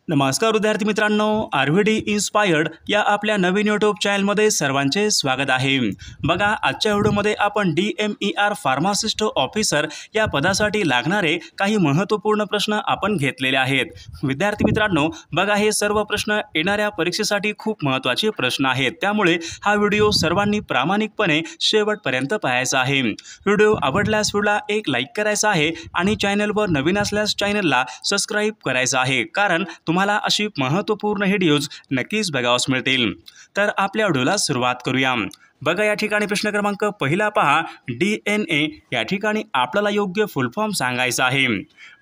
नमस्कार विद्यार्थी मित्रांनो, आरव्हीडी इन्स्पायर्ड या आपल्या नवीन यूट्यूब चॅनलमध्ये सर्वांचे स्वागत आहे। बघा, आजच्या व्हिडिओमध्ये आपण DMER फार्मासिस्ट ऑफिसर या पदासाठी लागणारे काही महत्त्वपूर्ण प्रश्न आपण घेतलेले आहेत। विद्यार्थी मित्रांनो, बघा, हे सर्व प्रश्न येणाऱ्या परीक्षेसाठी खूप महत्त्वाचे प्रश्न आहेत, त्यामुळे हा व्हिडिओ सर्वांनी प्रामाणिकपणे शेवटपर्यंत पाहायचा आहे। व्हिडिओ आवडल्यास व्हिडिओला एक लाईक करायचा आहे आणि चॅनलवर नवीन असल्यास चॅनलला सबस्क्राइब करायचं आहे, कारण तुम्हाला अशी महत्त्वपूर्ण व्हिडिओज नक्कीच बघावयास मिळतील। तर आपल्या व्हिडिओला सुरुवात करूया। बघा, या ठिकाणी प्रश्न क्रमांक पहिला पहा, DNA या ठिकाणी आपल्याला योग्य फुल फॉर्म सांगायचा आहे।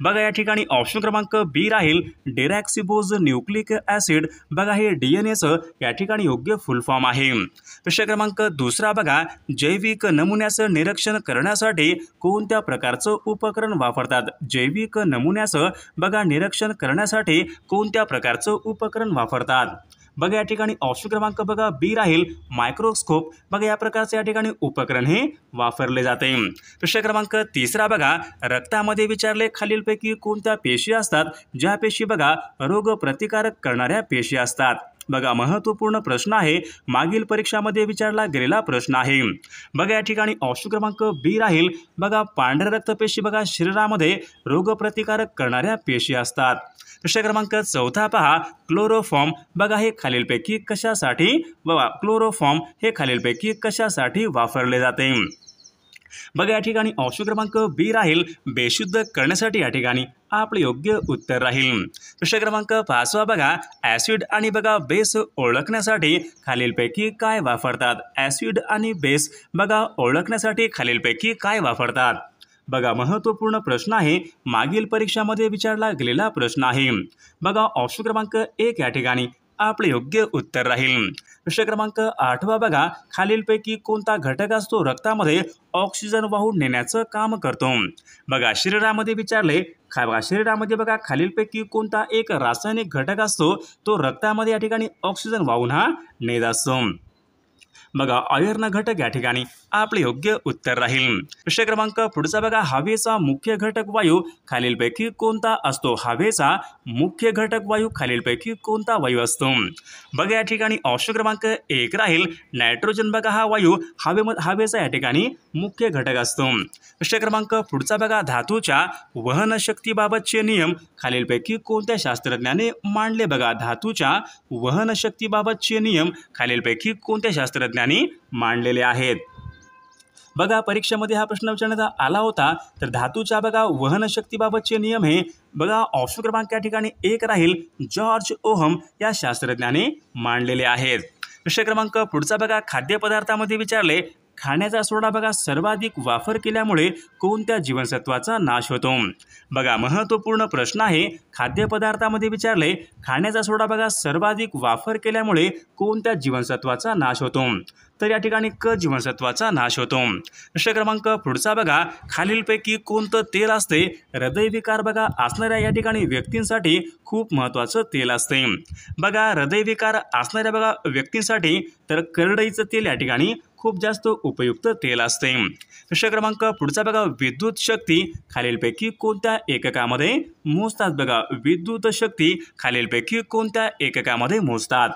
बघा, या ठिकाणी ऑप्शन क्रमांक बी राहील डिरॉक्सिबोज न्यूक्लिक ॲसिड। बघा, हे DNAचं या ठिकाणी योग्य फुल फॉर्म आहे। प्रश्न क्रमांक दुसरा बघा, जैविक नमुन्याचं निरीक्षण करण्यासाठी कोणत्या प्रकारचं उपकरण वापरतात? जैविक नमुन्याचं बघा निरीक्षण करण्यासाठी कोणत्या प्रकारचं उपकरण वापरतात? बघा, या ठिकाणी ऑप्शन क्रमांक बघा बी राहील मायक्रोस्कोप। बघा, या प्रकारचे या ठिकाणी उपकरण हे वापरले जाते। प्रश्न क्रमांक तिसरा बघा, रक्तामध्ये विचारले खालीलपैकी कोणत्या पेशी असतात ज्या पेशी बघा रोगप्रतिकारक करणाऱ्या पेशी असतात? बघा, महत्त्वपूर्ण प्रश्न आहे, मागील परीक्षामध्ये विचारला गेलेला प्रश्न आहे। बघा, या ठिकाणी ऑप्शन क्रमांक बी राहील बघा पांढऱ्या रक्तपेशी बघा शरीरामध्ये रोगप्रतिकारक करणाऱ्या पेशी असतात। प्रश्न क्रमांक चौथा पहा, क्लोरोफॉर्म। बघा, हे खालीलपैकी कशासाठी बघा क्लोरोफॉर्म हे खालीलपैकी कशासाठी वापरले जाते? बघा, या ठिकाणी ऑप्शन क्रमांक बी राहील बेशुद्ध करण्यासाठी या ठिकाणी आपले योग्य उत्तर राहील। प्रश्न क्रमांक पाचवा बघा, ॲसिड आणि बघा बेस ओळखण्यासाठी खालीलपैकी काय वापरतात? ॲसिड आणि बेस बघा ओळखण्यासाठी खालीलपैकी काय वापरतात? बघा, महत्त्वपूर्ण प्रश्न आहे, मागील परीक्षामध्ये विचारला गेलेला प्रश्न आहे। बघा, ऑप्शन क्रमांक एक या ठिकाणी आपले योग्य उत्तर राहील। प्रश्न क्रमांक आठवा बघा, खालीलपैकी कोणता घटक असतो रक्तामध्ये ऑक्सिजन वाहून नेण्याचं काम करतो? बघा, शरीरामध्ये विचारले बघा शरीरामध्ये बघा खालीलपैकी कोणता एक रासायनिक घटक असतो तो रक्तामध्ये या ठिकाणी ऑक्सिजन वाहून नेत असतो? बघा, आयर्न घटक या ठिकाणी आपले योग्य उत्तर राहील। प्रश्न क्रमांक पुढचा बघा, हवेचा मुख्य घटक वायू खालीलपैकी कोणता असतो? हवेचा मुख्य घटक वायू खालीलपैकी कोणता वायू असतो? बघा, या ठिकाणी ऑप्शन क्रमांक एक राहील नायट्रोजन। बघा, हा वायू हवेचा या ठिकाणी मुख्य घटक असतो। प्रश्न क्रमांक पुढचा बघा, धातूच्या वहनशक्तीबाबतचे नियम खालीलपैकी कोणत्या शास्त्रज्ञाने मांडले? बघा, धातूच्या वहनशक्तीबाबतचे नियम खालीलपैकी कोणत्या शास्त्रज्ञाने मांडलेले आहेत? बघा, परीक्षेमध्ये हा प्रश्न विचारण्यात आला होता, तर धातूच्या बघा वहनशक्तीबाबतचे नियम हे बघा ऑप्शन क्रमांक या ठिकाणी एक राहील जॉर्ज ओहम या शास्त्रज्ञाने मांडलेले आहेत। प्रश्न क्रमांक पुढचा बघा, खाद्यपदार्थामध्ये विचारले खाण्याचा सोडा बघा सर्वाधिक वापर केल्यामुळे कोणत्या जीवनसत्वाचा नाश होतो? बघा, महत्त्वपूर्ण प्रश्न आहे, खाद्यपदार्थामध्ये विचारले खाण्याचा सोडा बघा सर्वाधिक वापर केल्यामुळे कोणत्या जीवनसत्वाचा नाश होतो? तर या ठिकाणी क जीवनसत्वाचा नाश होतो। प्रश्न क्रमांक पुढचा बघा, खालीलपैकी कोणतं तेल असते हृदयविकार बघा असणाऱ्या या ठिकाणी व्यक्तींसाठी खूप महत्त्वाचं तेल असते? बघा, हृदयविकार असणाऱ्या बघा व्यक्तींसाठी तर करडईचं तेल या ठिकाणी खूप जास्त उपयुक्त तेल असते। प्रश्न क्रमांक पुढचा बघा, विद्युत शक्ती खालीलपैकी कोणत्या एककामध्ये मोजतात? बघा, विद्युत शक्ती खालीलपैकी कोणत्या एककामध्ये मोजतात?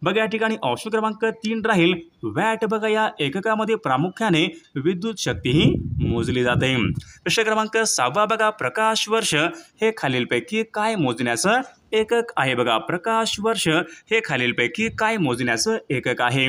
बघा, या ठिकाणी ऑप्शन क्रमांक 3 राहील वॅट। बघा, या एककामध्ये प्रामुख्याने विद्युत शक्ती ही मोजली जाते। प्रश्न क्रमांक 6 बघा, प्रकाश वर्ष हे खालीलपैकी काय मोजण्याचं एकक आहे? बघा, प्रकाश वर्ष हे खालीलपैकी काय मोजण्याचं एकक आहे?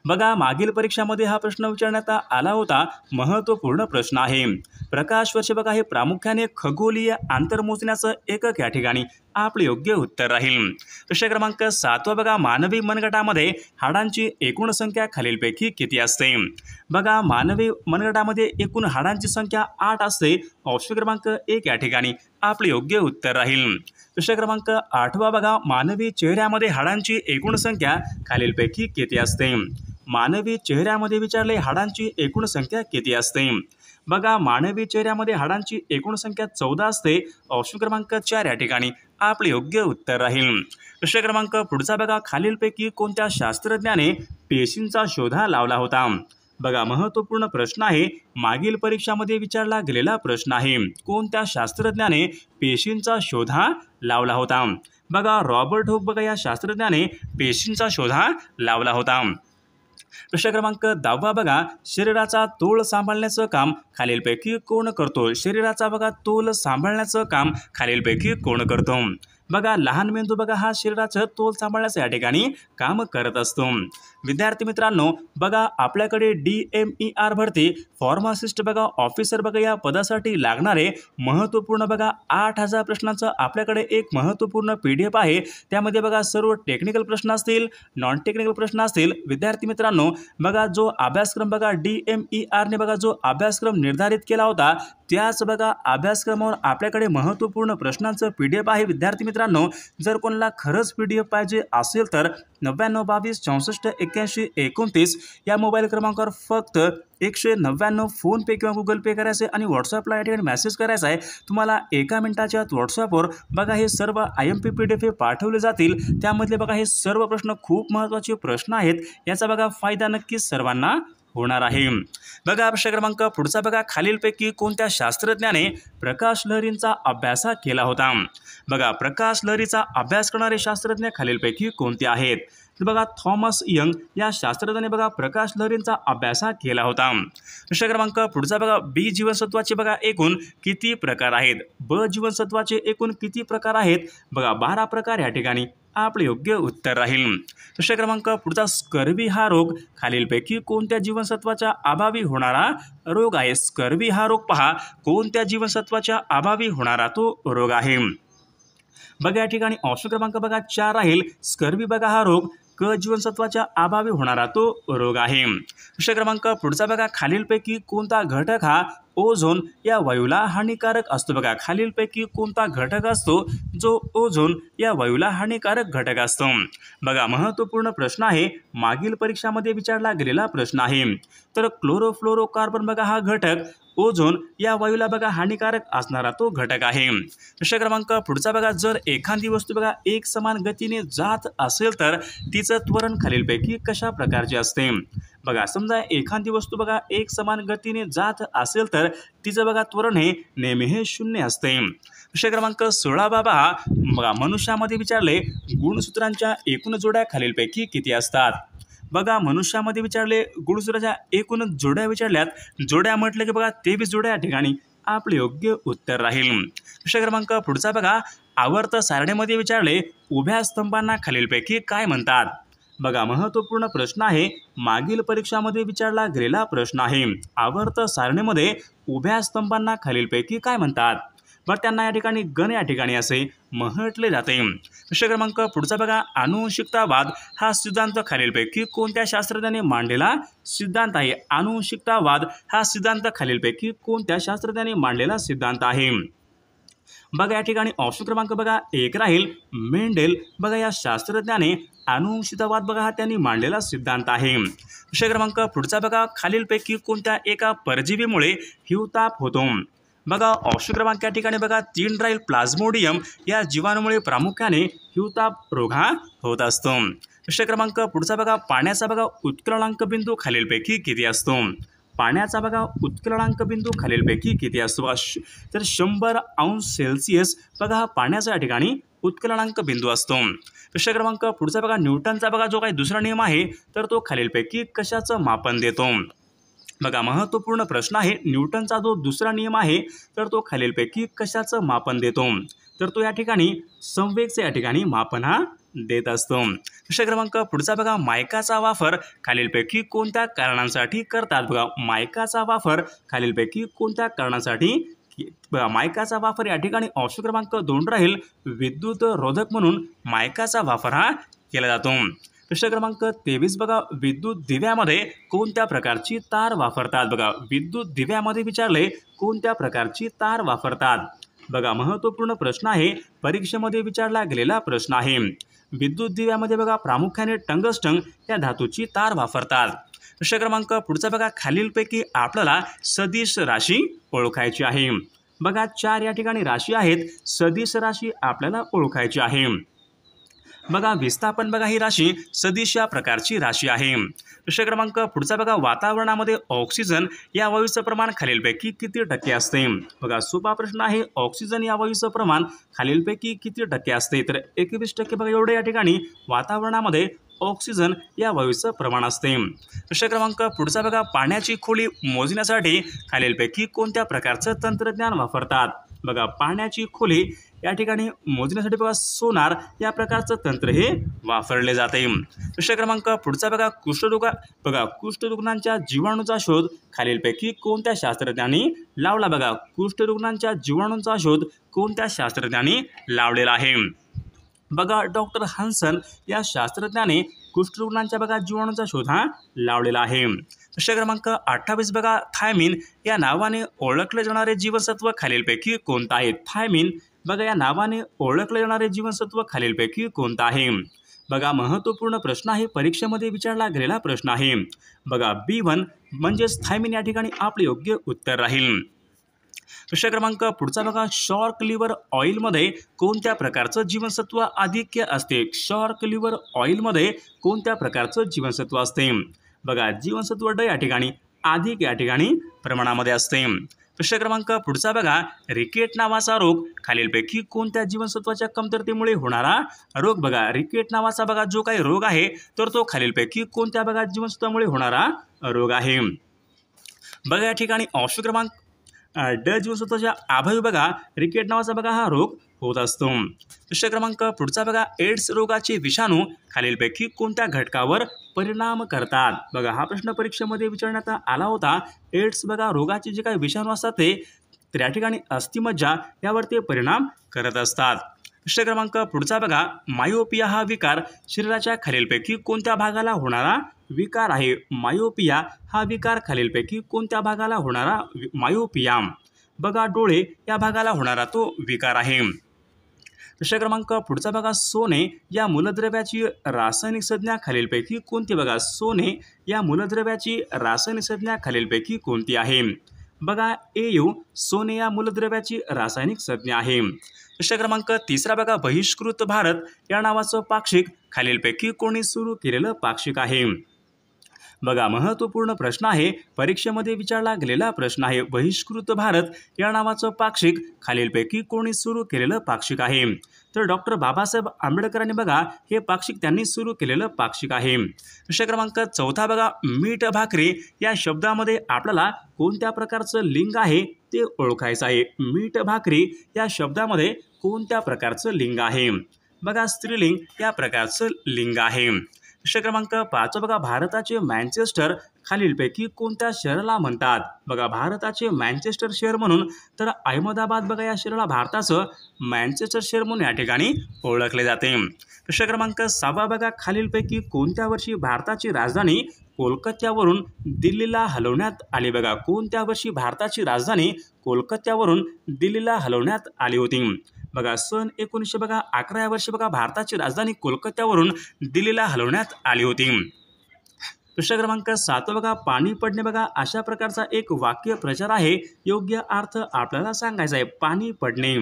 बघा, मागील परीक्षामध्ये हा प्रश्न विचारण्यात आला होता, महत्त्वपूर्ण प्रश्न आहे। प्रकाश वर्ष बघा हे प्रामुख्याने खगोलीय अंतर मोजण्याचं एकक या ठिकाणी आपले योग्य उत्तर राहील। प्रश्न क्रमांक 7 बघा, मानवी मनगटामध्ये हाडांची एकूण संख्या खालीलपैकी किती असते? बघा, मानवी मनगटामध्ये एकूण हाडांची संख्या 8 असते। ऑप्शन क्रमांक 1 या ठिकाणी आपले योग्य उत्तर राहील। प्रश्न क्रमांक 8 बघा, मानवी चेहऱ्यामध्ये हाडांची एकूण संख्या खालीलपैकी किती असते? मानवी चेहऱ्यामध्ये विचारले हाडांची एकूण संख्या किती असते? बघा, मानवी चेहऱ्यामध्ये हाडांची एकूण संख्या 14 असते। ऑप्शन क्रमांक 4 या ठिकाणी आपले योग्य उत्तर राहील। प्रश्न क्रमांक पुढचा बघा, खालीलपैकी कोणत्या शास्त्रज्ञाने पेशींचा शोध लावला होता? बघा महत्त्वपूर्ण प्रश्न आहे, मागील परीक्षामध्ये विचारला गेलेला प्रश्न आहे, कोणत्या शास्त्रज्ञाने पेशींचा शोध लावला होता? बघा रॉबर्ट हुक बघा या शास्त्रज्ञाने पेशींचा शोध लावला होता। प्रश्न क्रमांक 10 बघा, शरीराचा तोल सांभाळण्याचं काम खालीलपैकी कोण करतो? शरीराचा बघा तोल सांभाळण्याचं काम खालीलपैकी कोण करतो? बघा लहान मेंदू बघा हा शरीराचं तोल सांभाळण्याचं या ठिकाणी काम करत असतो। विद्यार्थी मित्रांनो बघा आपल्याकडे DMER भरती फार्मासिस्ट बघा ऑफिसर बघा या पदासाठी लागणारे महत्त्वपूर्ण बघा 8000 प्रश्नांचं आपल्याकडे एक महत्त्वपूर्ण PDF आहे। त्यामध्ये बघा सर्व टेक्निकल प्रश्न असतील, नॉन टेक्निकल प्रश्न असतील। विद्यार्थी मित्रांनो बघा जो अभ्यासक्रम बघा DMER ने बघा जो अभ्यासक्रम निर्धारित केला होता त्याच बघा अभ्यासक्रमावर आपल्याकडे महत्त्वपूर्ण प्रश्नांचं PDF आहे। विद्यार्थी मित्रांनो जर कोणाला खरंच PDF पाहिजे असेल तर 9922 64 81 29 या मोबाईल क्रमांकावर फक्त 199 फोनपे किंवा गुगल पे करायचे आणि व्हॉट्सअपला या ठिकाणी मेसेज करायचा आहे। तुम्हाला एका मिनिटाच्या आत व्हॉट्सअपवर बघा हे सर्व IMP PDF पाठवले जातील। त्यामधले बघा हे सर्व प्रश्न खूप महत्त्वाचे प्रश्न आहेत, याचा बघा फायदा नक्कीच सर्वांना होणार आहे। बघा प्रश्न क्रमांक पुढचा बघा, खालीलपैकी कोणत्या शास्त्रज्ञाने प्रकाश लहरींचा अभ्यास केला होता? बघा प्रकाश लहरीचा अभ्यास करणारे शास्त्रज्ञ खालीलपैकी कोणते आहेत? बघा थॉमस यंग या शास्त्रज्ञाने बघा प्रकाश लहरींचा अभ्यास केला होता। प्रश्न क्रमांक पुढचा बघा, बी जीवनसत्वाचे बघा एकूण किती प्रकार आहेत? ब जीवनसत्वाचे एकूण किती प्रकार आहेत? बघा 12 प्रकार या ठिकाणी आपले योग्य उत्तर राहील। प्रश्न क्रमांक पुढचा, स्कर्वी हा रोग खालीलपैकी कोणत्या जीवनसत्वाच्या अभावी होणारा रोग आहे? स्कर्वी हा रोग पहा कोणत्या जीवनसत्वाच्या अभावी होणारा तो रोग आहे? बघा या ठिकाणी ऑप्शन क्रमांक बघा 4 राहील। स्कर्वी बघा हा रोग क जीवनसत्वाच्या अभावी होणारा तो रोग आहे। प्रश्न क्रमांक पुढचा बघा, खालीलपैकी कोणता घटक हा ओझोन या वायूला हानिकारक असतो? बघा खालीलपैकी कोणता घटक असतो जो ओझोन या वायूला हानिकारक घटक असतो? बघा महत्त्वपूर्ण प्रश्न आहे, मागील परीक्षामध्ये विचारला गेलेला प्रश्न आहे। तर क्लोरोफ्लोरोकार्बन बघा हा घटक ओझोन या वायूला बघा हानिकारक असणारा तो घटक आहे। प्रश्न क्रमांक पुढचा बघा, जर एखादी वस्तू बघा एक समान गतीने जात असेल तर तिचं त्वरण खालीलपैकी कशा प्रकारचे असते? बघा समजा एखादी वस्तू बघा एक समान गतीने जात असेल तर तिचं बघा त्वरण हे नेहमी हे 0 असते। प्रश्न क्रमांक 16 बघा, मनुष्यामध्ये विचारले गुणसूत्रांच्या एकूण जोड्या खालीलपैकी किती असतात? बघा मनुष्यामध्ये विचारले गुणसूत्राच्या एकूण जोड्या विचारल्यात, जोड्या म्हटलं की बघा 23 जोड्या या ठिकाणी आपले योग्य उत्तर राहील। प्रश्न क्रमांक पुढचा बघा, आवर्त सारणीमध्ये विचारले उभ्या स्तंभांना खालीलपैकी काय म्हणतात? बघा महत्त्वपूर्ण प्रश्न आहे, मागील परीक्षामध्ये विचारला गेलेला प्रश्न आहे। आवर्त सारणीमध्ये उभ्या स्तंभांना खालीलपैकी काय म्हणतात? बरं त्यांना या ठिकाणी गण या ठिकाणी असे म्हटले जाते। प्रश्न क्रमांक पुढचा बघा, आनुवंशिकतावाद हा सिद्धांत खालीलपैकी कोणत्या शास्त्रज्ञाने मांडलेला सिद्धांत आहे? आनुवंशिकतावाद हा सिद्धांत खालीलपैकी कोणत्या शास्त्रज्ञाने मांडलेला सिद्धांत आहे? बघा या ठिकाणी ऑप्शन क्रमांक बघा 1 राहील, मेंडेल बघा या शास्त्रज्ञाने आनुवंशिकतावाद बघा हा त्यांनी मांडलेला सिद्धांत आहे। प्रश्न क्रमांक पुढचा बघा, खालीलपैकी कोणत्या एका परजीवीमुळे हिवताप होतो? बघा ऑप्शन क्रमांक या ठिकाणी बघा 3 राहील, प्लाझ्मोडियम या जीवाणूमुळे प्रामुख्याने हिवताप रोग हा होत असतो। प्रश्न क्रमांक पुढचा बघा, पाण्याचा बघा उत्कलनांक बिंदू खालीलपैकी किती असतो? पाण्याचा बघा उत्कलनांक बिंदू खालीलपैकी किती असतो? तर 100 अंश सेल्सिअस बघा हा पाण्याचा या ठिकाणी उत्कलनांक बिंदू असतो। प्रश्न क्रमांक पुढचा बघा, न्यूटनचा बघा जो काही दुसरा नियम आहे तर तो खालीलपैकी कशाचं मापन देतो? बघा महत्त्वपूर्ण प्रश्न आहे, न्यूटनचा जो दुसरा नियम आहे तर तो खालीलपैकी कशाचं मापन देतो? तर तो या ठिकाणी संवेगचे या ठिकाणी मापन हा देत असतो। प्रश्न क्रमांक पुढचा बघा, मायकाचा वापर खालीलपैकी कोणत्या कारणांसाठी करतात? बघा मायकाचा वापर खालीलपैकी कोणत्या कारणांसाठी बघा मायकाचा वापर या ठिकाणी ऑप्शन क्रमांक 2 राहील, विद्युत रोधक म्हणून मायकाचा वापर हा केला जातो। प्रश्न क्रमांक 23 बघा, विद्युत दिव्यामध्ये कोणत्या प्रकारची तार वापरतात? बघा विद्युत दिव्यामध्ये विचारले कोणत्या प्रकारची तार वापरतात? बघा महत्त्वपूर्ण प्रश्न आहे, परीक्षेमध्ये विचारला गेलेला प्रश्न आहे। विद्युत दिव्यामध्ये बघा प्रामुख्याने टंगस्टन या धातूची तार वापरतात। प्रश्न क्रमांक पुढचा बघा, खालीलपैकी आपल्याला सदिश राशी ओळखायची आहे। बघा 4 या ठिकाणी राशी आहेत, सदिश राशी आपल्याला ओळखायची आहे। बघा विस्थापन बघा ही राशी सदिश या प्रकारची राशी आहे। प्रश्न क्रमांक पुढचा बघा वातावरणामध्ये ऑक्सिजन या वायूचं प्रमाण खालीलपैकी किती टक्के असते? बघा सोपा प्रश्न आहे, ऑक्सिजन या वायूचं प्रमाण खालीलपैकी किती टक्के असते? तर 21% बघा एवढे या ठिकाणी वातावरणामध्ये ऑक्सिजन या वायूचं प्रमाण असते। प्रश्न क्रमांक पुढचा बघा पाण्याची खोली मोजण्यासाठी खालीलपैकी कोणत्या प्रकारचं तंत्रज्ञान वापरतात? बघा पाण्याची खोली या ठिकाणी मोजण्यासाठी बघा सोनार या प्रकारचं तंत्र हे वापरले जाते। प्रश्न क्रमांक पुढचा बघा कुष्ठरुग्णांच्या जीवाणूचा शोध खालीलपैकी कोणत्या शास्त्रज्ञांनी लावला? बघा कुष्ठरुग्णांच्या जीवाणूचा शोध कोणत्या शास्त्रज्ञांनी लावलेला आहे? बघा डॉक्टर हन्सन या शास्त्रज्ञाने कुष्ठरुग्णांच्या बघा जीवाणूचा शोध हा लावलेला आहे। प्रश्न क्रमांक 28 बघा थायमिन या नावाने ओळखले जाणारे जीवनसत्व खालीलपैकी कोणतं आहे? थायमिन बघा या नावाने ओळखले जाणारे जीवनसत्व खालीलपैकी कोणतं आहे? बघा महत्त्वपूर्ण प्रश्न आहे, परीक्षेमध्ये विचारला गेलेला प्रश्न आहे। बघा B1 म्हणजेच थायमिन या ठिकाणी आपले योग्य उत्तर राहील। प्रश्न क्रमांक पुढचा बघा शॉर्क लिव्हर ऑइलमध्ये कोणत्या प्रकारचं जीवनसत्व आधिक्य असते? शॉर्क लिव्हर ऑइलमध्ये कोणत्या प्रकारचं जीवनसत्व असते? बघा जीवनसत्व ड या ठिकाणी अधिक या ठिकाणी प्रमाणामध्ये असते। प्रश्न क्रमांक पुढचा बघा रिकेट नावाचा रोग खालीलपैकी कोणत्या जीवनसत्वाच्या कमतरतेमुळे होणारा रोग? बघा रिकेट नावाचा बघा जो काही रोग आहे तर तो खालीलपैकी कोणत्या बघा जीवनसत्वामुळे होणारा रोग आहे? बघा या ठिकाणी ऑप्शन क्रमांक ड जीवनसत्वाच्या अभावी बघा रिकेट नावाचा बघा हा रोग होत असतो। प्रश्न क्रमांक पुढचा बघा एड्स रोगाचे विषाणू खालीलपैकी कोणत्या घटकावर परिणाम करतात? बघा हा प्रश्न परीक्षेमध्ये विचारण्यात आला होता। एड्स बघा रोगाचे जे काही विषाणू असतात ते त्या ठिकाणी अस्थिमज्जा यावर ते परिणाम करत असतात। प्रश्न क्रमांक पुढचा बघा मायोपिया हा विकार शरीराच्या खालीलपैकी कोणत्या भागाला होणारा विकार आहे? मायोपिया हा विकार खालीलपैकी कोणत्या भागाला होणारा मायोपिया बघा डोळे या भागाला होणारा तो विकार आहे। प्रश्न क्रमांक पुढचा बघा सोने या मूलद्रव्याची रासायनिक संज्ञा खालीलपैकी कोणती? बघा सोने या मूलद्रव्याची रासायनिक संज्ञा खालीलपैकी कोणती आहे? बघा AU सोने या मूलद्रव्याची रासायनिक संज्ञा आहे। प्रश्न क्रमांक तिसरा बघा बहिष्कृत भारत या नावाचं पाक्षिक खालीलपैकी कोणी सुरू केलेलं पाक्षिक आहे? बघा महत्त्वपूर्ण प्रश्न आहे, परीक्षेमध्ये विचारला गेलेला प्रश्न आहे। बहिष्कृत भारत या नावाचं पाक्षिक खालीलपैकी कोणी सुरू केलेलं पाक्षिक आहे? तर डॉक्टर बाबासाहेब आंबेडकरांनी बघा हे पाक्षिक त्यांनी सुरू केलेलं पाक्षिक आहे। प्रश्न क्रमांक चौथा बघा मीठ भाकरी या शब्दामध्ये आपल्याला कोणत्या प्रकारचं लिंग आहे ते ओळखायचं आहे। मीठ भाकरी या शब्दामध्ये कोणत्या प्रकारचं लिंग आहे? बघा स्त्रीलिंग या प्रकारचं लिंग आहे। प्रश्न क्रमांक 5 बघा भारताचे मँचेस्टर खालीलपैकी कोणत्या शहराला म्हणतात? बघा भारताचे मँचेस्टर शहर म्हणून तर अहमदाबाद बघा या शहराला भारताचं मँचेस्टर शहर म्हणून या ठिकाणी ओळखले जाते। प्रश्न क्रमांक 6 बघा खालीलपैकी कोणत्या वर्षी भारताची राजधानी कोलकात्यावरून दिल्लीला हलवण्यात आली? बघा कोणत्या वर्षी भारताची राजधानी कोलकात्यावरून दिल्लीला हलवण्यात आली होती? बघा सन 1900 बघा 11 या वर्षी बघा भारताची राजधानी कोलकात्यावरून दिल्लीला हलवण्यात आली होती। प्रश्न क्रमांक 7 बघा पाणी पडणे बघा अशा प्रकारचा एक वाक्य प्रचार आहे, योग्य अर्थ आपल्याला सांगायचा आहे। पाणी पडणे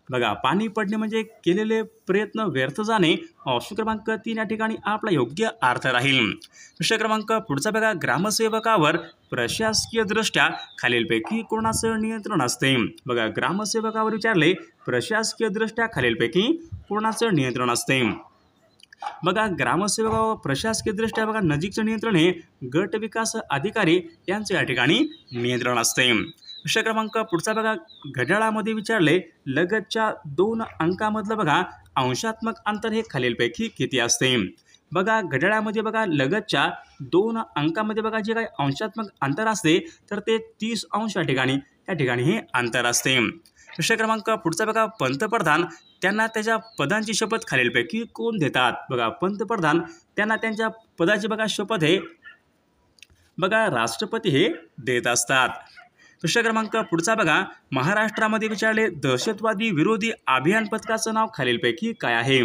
बघा पाणी पडणे म्हणजे केलेले प्रयत्न व्यर्थ जाणे। ऑप्शन क्रमांक 3 या ठिकाणी आपला योग्य अर्थ राहील। प्रश्न क्रमांक पुढचा बघा ग्रामसेवकावर प्रशासकीय दृष्ट्या खालीलपैकी कोणाचं नियंत्रण असते? बघा ग्रामसेवकावर विचारले प्रशासकीय दृष्ट्या खालीलपैकी कोणाचं नियंत्रण असते? बघा ग्रामसेवकावर प्रशासकीय दृष्ट्या बघा नजीकचं नियंत्रण हे गट विकास अधिकारी यांचे या ठिकाणी नियंत्रण असते। प्रश्न क्रमांक पुढचा बघा घड्याळामध्ये विचारले लगतच्या 2 अंकामधलं बघा अंशात्मक अंतर हे खालीलपैकी किती असते? बघा घड्याळामध्ये बघा लगतच्या 2 अंकामध्ये बघा जे काही अंशात्मक अंतर असते तर ते 30 अंश या ठिकाणी हे अंतर असते। प्रश्न क्रमांक पुढचा बघा पंतप्रधान त्यांना त्याच्या पदांची शपथ खालीलपैकी कोण देतात? बघा पंतप्रधान त्यांना त्यांच्या पदाची बघा शपथ हे बघा राष्ट्रपती हे देत असतात। प्रश्न क्रमांक पुढचा बघा महाराष्ट्रामध्ये विचारले दहशतवादी विरोधी अभियान पथकाचं नाव खालीलपैकी काय आहे?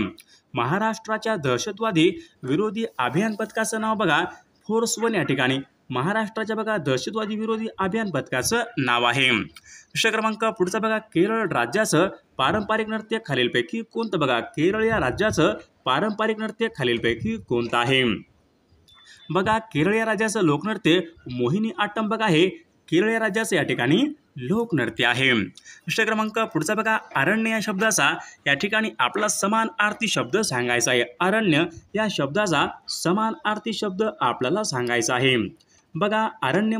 महाराष्ट्राच्या दहशतवादी विरोधी अभियान पथकाचं नाव बघा फोर्स 1 या ठिकाणी महाराष्ट्राच्या बघा दहशतवादी विरोधी अभियान पथकाचं नाव आहे। प्रश्न क्रमांक पुढचा बघा, केरळ राज्याचं पारंपरिक नृत्य खालीलपैकी कोणतं बघा, केरळ या राज्याचं पारंपरिक नृत्य खालीलपैकी कोणतं आहे? बघा, केरळ या राज्याचं लोकनृत्य मोहिनी आट्टम बघा हे केरळ या राज्याचं या ठिकाणी लोकनृत्य आहे। प्रश्न क्रमांक पुढचा बघा, अरण्य या शब्दाचा या ठिकाणी आपला समान अर्थी शब्द सांगायचा आहे। अरण्य या शब्दाचा समान अर्थी शब्द आपल्याला सांगायचा आहे। बघा, अरण्य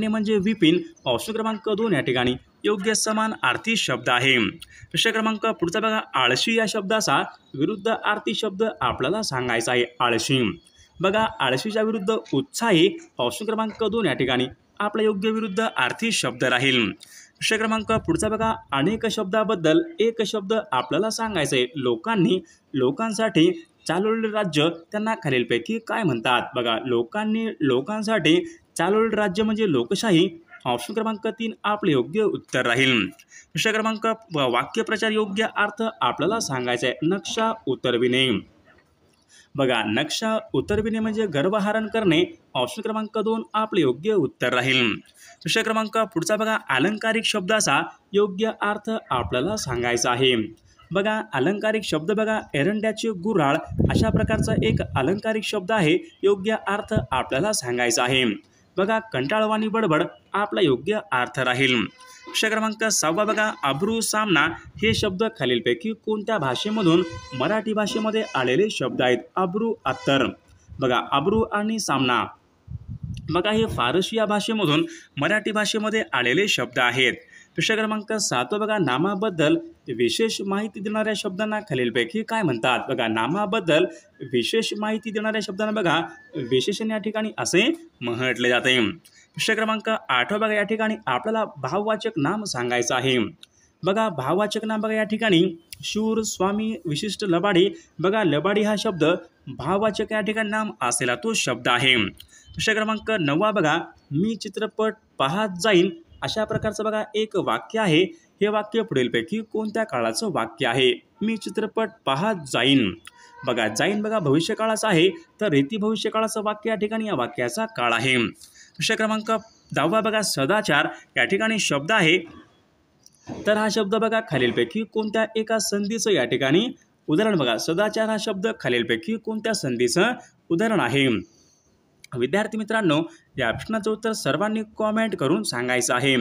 म्हणजे विपिन। ऑप्शन क्रमांक 2 या ठिकाणी योग्य समान अर्थी शब्द आहे। प्रश्न क्रमांक पुढचा बघा, आळशी या शब्दाचा विरुद्ध अर्थी शब्द आपल्याला सांगायचा आहे। आळशी बघा, आळशीच्या विरुद्ध उत्साही। ऑप्शन क्रमांक 2 या ठिकाणी आपला योग्य विरुद्ध अर्थी शब्द राहील। प्रश्न क्रमांक पुढचा बघा, अनेक शब्दाबद्दल एक शब्द आपल्याला सांगायचा आहे। लोकांसाठी चालवलेले राज्य त्यांना खालीलपैकी काय म्हणतात? बघा, लोकांसाठी चालवलेले राज्य म्हणजे लोकशाही। ऑप्शन क्रमांक 3 आपले योग्य उत्तर राहील। प्रश्न क्रमांक वाक्यप्रचार योग्य अर्थ आपल्याला सांगायचा आहे। नक्षा उतरविणे बघा, नक्षा उतरविणे म्हणजे गर्भहरण करणे। ऑप्शन क्रमांक 2 आपले योग्य उत्तर राहील। प्रश्न क्रमांक पुढचा बघा, अलंकारिक शब्दाचा योग्य अर्थ आपल्याला सांगायचा आहे। बघा, अलंकारिक शब्द बघा, एरंड्याचे गुऱ्हाळ अशा प्रकारचा एक अलंकारिक शब्द आहे। योग्य अर्थ आपल्याला सांगायचा आहे। बघा, कंटाळवाणी बडबड आपला योग्य अर्थ राहील। प्रश्न क्रमांक 6 बघा, अब्रू सामना हे शब्द खालीलपैकी कोणत्या भाषेमधून मराठी भाषेमध्ये आलेले शब्द आहेत? अब्रू अत्तर बघा, अब्रू आणि सामना बघा हे फारसी या भाषेमधून मराठी भाषेमध्ये आलेले शब्द आहेत। प्रश्न क्रमांक 7 बघा, नामाबद्दल विशेष माहिती देणाऱ्या शब्दांना खालीलपैकी काय म्हणतात? बघा, नामाबद्दल विशेष माहिती देणाऱ्या शब्दांना बघा विशेषण या ठिकाणी असे म्हटले जाते। प्रश्न क्रमांक 8 बघा, या ठिकाणी आपल्याला भाववाचक नाम सांगायचं आहे। बघा, भाववाचक नाम बघा या ठिकाणी शूर, स्वामी, विशिष्ट, लबाडी। बघा, लबाडी हा शब्द भाववाचक या ठिकाणी नाम असलेला तो शब्द आहे। प्रश्न क्रमांक 9 बघा, मी चित्रपट पाहत जाईन अशा प्रकारचं बघा एक वाक्य आहे। हे वाक्य पुढीलपैकी कोणत्या काळाचं वाक्य आहे? मी चित्रपट पाहत जाईन बघा, जाईन बघा भविष्यकाळाचं आहे, तर रीती भविष्यकाळाचं वाक्य या ठिकाणी या वाक्याचा काळ आहे। प्रश्न क्रमांक 10 बघा, सदाचार या ठिकाणी शब्द आहे, तर हा शब्द बघा खालीलपैकी कोणत्या एका संधीचं या ठिकाणी उदाहरण? बघा, सदाचार हा शब्द खालीलपैकी कोणत्या संधीचं उदाहरण आहे? विद्यार्थी मित्रांनो, या प्रश्नाचं उत्तर सर्वांनी कॉमेंट करून सांगायचं आहे।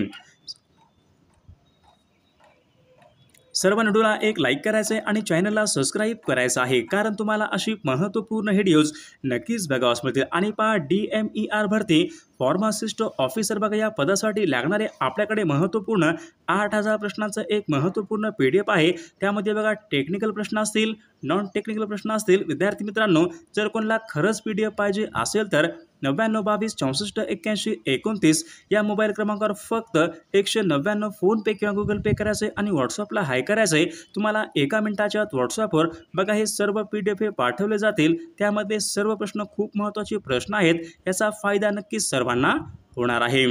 सर्व व्हिडिओला एक लाईक करायचं आहे आणि चॅनलला सबस्क्राईब करायचं आहे, कारण तुम्हाला अशी महत्त्वपूर्ण व्हिडिओज नक्कीच बघावयास मिळतील। आणि पहा, DMER भरती फार्मासिस्ट ऑफिसर बघा या पदासाठी लागणारे आपल्याकडे महत्त्वपूर्ण 8000 प्रश्नांचं एक महत्त्वपूर्ण PDF आहे। त्यामध्ये बघा टेक्निकल प्रश्न असतील, नॉन टेक्निकल प्रश्न असतील। विद्यार्थी मित्रांनो, जर कोणाला खरंच PDF पाहिजे असेल तर 9922 64 81 29 या मोबाईल क्रमांकावर फक्त 199 फोनपे किंवा गुगल पे करायचे आणि व्हॉट्सअपला हाय करायचे। तुम्हाला 1 मिनिटाच्या आत व्हॉट्सअपवर बघा हे सर्व PDF पाठवले जातील। त्यामध्ये सर्व प्रश्न खूप महत्त्वाचे प्रश्न आहेत, याचा फायदा नक्कीच सर्वांना होणार आहे।